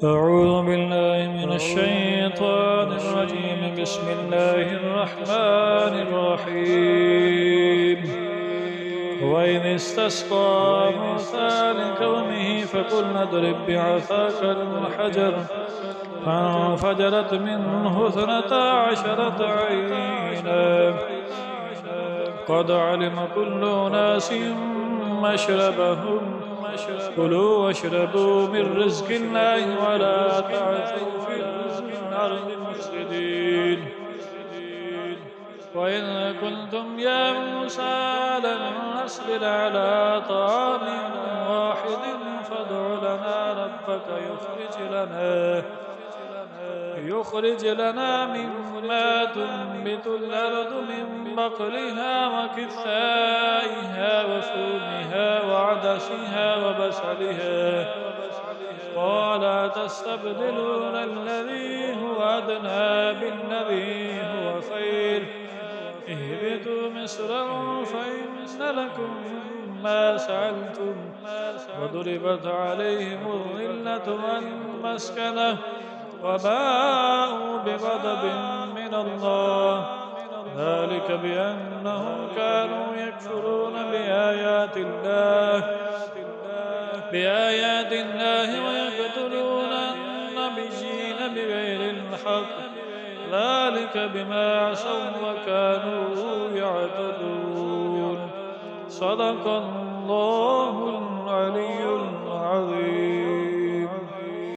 أعوذ بالله من الشيطان الرجيم. بسم الله الرحمن الرحيم. وإذ استسقى موسى لقومه فقلنا اضرب بعصاك الحجر فانفجرت منه 12 عينا قد علم كل أناس مشربهم كلوا واشربوا من رزق الله ولا تعثوا في الأرض مفسدين. وإذ قلتم يا موسى لن نصبر على طعام واحد فادع لنا ربك يخرج لنا مما تنبت الأرض من بقلها وكثائها وفومها وعدسها وبصلها قال تستبدلون الذي هو أدنى بالذي هو خير اهبطوا مصرا فإن لكم ما سألتم وضربت عليهم الذلة والمسكنة وباءوا بغضب من الله ذلك بأنهم كانوا يكفرون بآيات الله ويقتلون النبيين بغير الحق ذلك بما عصوا وكانوا يعتدون. صدق الله العلي العظيم.